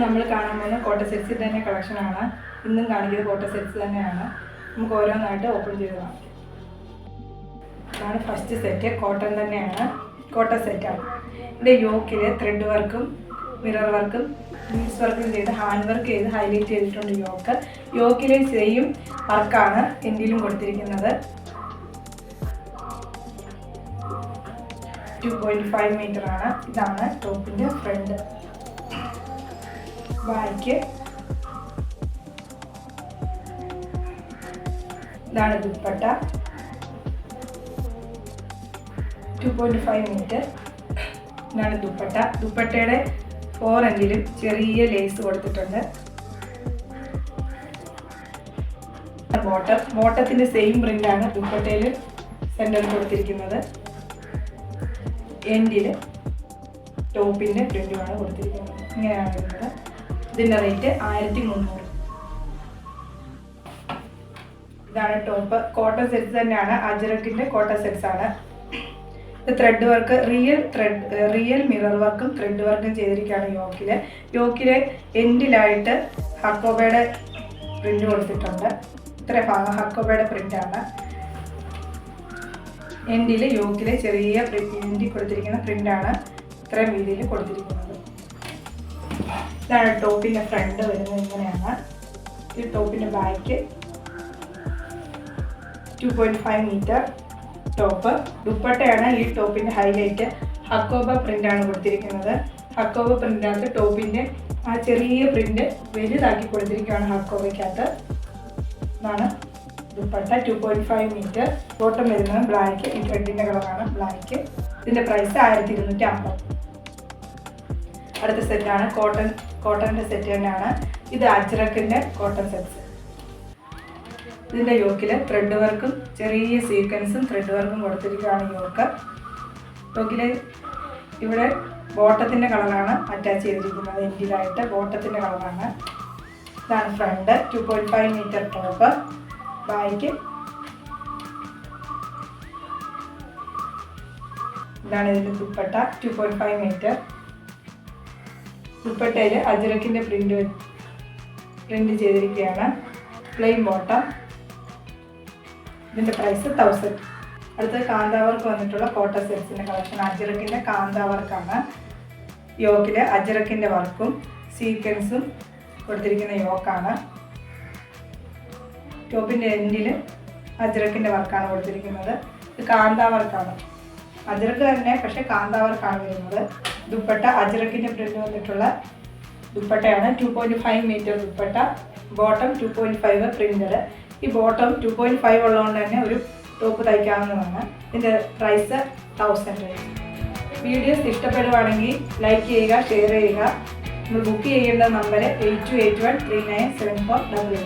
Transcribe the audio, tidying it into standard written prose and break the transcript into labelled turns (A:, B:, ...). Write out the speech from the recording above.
A: നമ്മൾ കാണാൻ പോകുന്ന കോട്ട സെറ്റ്സിൻ്റെ തന്നെ കളക്ഷനാണ്. ഇന്നും കാണിക്കുന്നത് കോട്ട സെറ്റ്സ് തന്നെയാണ്. നമുക്ക് ഓരോന്നായിട്ട് ഓപ്പൺ ചെയ്ത് കാണാം. ഇതാണ് ഫസ്റ്റ് സെറ്റ്. കോട്ടൺ തന്നെയാണ്, കോട്ട സെറ്റാണ്. ഇതിൻ്റെ യോക്കിൽ ത്രെഡ് വർക്കും മിറർ വർക്കും ബീഡ്സ് വർക്കും ചെയ്ത് ഹാൻഡ് വർക്ക് ചെയ്ത് ഹൈലൈറ്റ് ചെയ്തിട്ടുണ്ട്. യോക്കിലെ സെയിം വർക്കാണ് എൻഡിലും കൊടുത്തിരിക്കുന്നത്. 2.5 മീറ്റർ ആണ്. ഇതാണ് ടോപ്പിൻ്റെ ഫ്രണ്ട്. ബാക്ക് ഇതാണ് ദുപ്പട്ട. 2.5 മീറ്റർ. ഇതാണ് ദുപ്പട്ട. ദുപ്പട്ടയുടെ 4 എൻഡിലും ചെറിയ ലേസ് കൊടുത്തിട്ടുണ്ട്. ബോട്ടത്തിൻ്റെ സെയിം പ്രിൻ്റാണ് ദുപ്പട്ടയിൽ സെൻറ്ററിൽ കൊടുത്തിരിക്കുന്നത്. എൻഡിൽ ടോപ്പിൻ്റെ പ്രിൻ്റുമാണ് കൊടുത്തിരിക്കുന്നത്. ഇങ്ങനെയാണ് വരുന്നത്. ഇതിൻ്റെ റേറ്റ് 1300. ഇതാണ് ടോപ്പ്. കോട്ടൺ സെറ്റ്സ് തന്നെയാണ്. അജ്രക്കിൻ്റെ കോട്ടൺ സെറ്റ്സ് ആണ്. ഇത് ത്രെഡ് വർക്ക്, റിയൽ മിറർ വർക്കും ത്രെഡ് വർക്കും ചെയ്തിരിക്കുകയാണ് യോക്കിലെ എൻഡിലായിട്ട് ഹക്കോബയുടെ പ്രിൻ്റ് കൊടുത്തിട്ടുണ്ട്. ഇത്ര ഭാഗം ഹക്കോബയുടെ പ്രിൻ്റാണ്. എൻഡിൽ യോക്കിലെ ചെറിയ എൻഡിൽ കൊടുത്തിരിക്കുന്ന പ്രിൻ്റാണ് ഇത്രയും വീതിയിൽ കൊടുത്തിരിക്കുന്നത്. ഇതാണ് ടോപ്പിൻ്റെ ഫ്രണ്ട് വരുന്നത്. ഇങ്ങനെയാണ് ഈ ടോപ്പിൻ്റെ ബാക്ക്. 2.5 metre top. ദുപ്പട്ടയാണ് ഈ ടോപ്പിൻ്റെ ഹൈലൈറ്റ്. ഹക്കോബ പ്രിൻ്റാണ് കൊടുത്തിരിക്കുന്നത്. ഹക്കോബ പ്രിൻ്റിനകത്ത് ടോപ്പിൻ്റെ ആ ചെറിയ പ്രിൻ്റ് വലുതാക്കി കൊടുത്തിരിക്കുകയാണ് ഹക്കോബയ്ക്കകത്ത്. ഇതാണ് ദുപ്പട്ട. 2.5 മീറ്റർ. ബോട്ടം വരുന്നത് ബ്ലാക്ക്. ഈ ത്രെഡിൻ്റെ കളറാണ് ബ്ലാക്ക്. ഇതിൻ്റെ പ്രൈസ് 1250. അടുത്ത സെറ്റാണ് കോട്ടൻ്റെ സെറ്റ് തന്നെയാണ്. ഇത് അജ്രക്കിൻ്റെ കോട്ടൺ സെറ്റ്സ്. ഇതിൻ്റെ യോക്കിൽ ത്രെഡ് വർക്കും ചെറിയ സീക്വൻസും ത്രെഡ് വർക്കും കൊടുത്തിരിക്കുകയാണ് യോക്കിൽ. ഇവിടെ ബോട്ടത്തിൻ്റെ കളറാണ് അറ്റാച്ച് ചെയ്തിരിക്കുന്നത്. എൻഡിലായിട്ട് ബോട്ടത്തിൻ്റെ കളറാണ്. ഇതാണ് ഫ്രണ്ട്. 2.5 metre top. ബാക്ക് ഇതാണ് ഇതിൻ്റെ ദുപ്പട്ട. 2.5 മീറ്റർ. ദുപ്പട്ടയിൽ അജ്രക്കിൻ്റെ പ്രിൻ്റ് ചെയ്തിരിക്കുകയാണ്. Plain bottom. ഇതിൻ്റെ പ്രൈസ് 1000. അടുത്തത് കാന്താവർക്ക് വന്നിട്ടുള്ള കോട്ടൺ സെറ്റ്സിൻ്റെ കളക്ഷൻ. അജ്രക്കിൻ്റെ കാന്താവർക്കാണ്. യോക്കിൽ അജ്രക്കിൻ്റെ വർക്കും സീക്വൻസും കൊടുത്തിരിക്കുന്ന യോക്കാണ്. ടോപ്പിൻ്റെ എൻഡിൽ അജ്രക്കിൻ്റെ വർക്കാണ് കൊടുത്തിരിക്കുന്നത്. ഇത് കാന്താവർക്കാണ്. അജ്രക്ക് തന്നെ, പക്ഷേ കാന്താവർക്കാണ് വരുന്നത്. ദുപ്പട്ട അജ്രക്കിൻ്റെ പ്രിൻ്റ് വന്നിട്ടുള്ള ദുപ്പട്ടയാണ്. 2.5 മീറ്റർ ദുപ്പട്ട. Bottom 2.5 printed. ഈ ബോട്ടം 2.5 ഉള്ളതുകൊണ്ട് തന്നെ ഒരു ടോപ്പ് തയ്ക്കാവുന്നതാണ്. ഇതിൻ്റെ പ്രൈസ് 1000. വീഡിയോസ് ഇഷ്ടപ്പെടുവാണെങ്കിൽ ലൈക്ക് ചെയ്യുക, ഷെയർ ചെയ്യുക. നമ്മൾ ബുക്ക് ചെയ്യേണ്ട നമ്പർ 8281397488.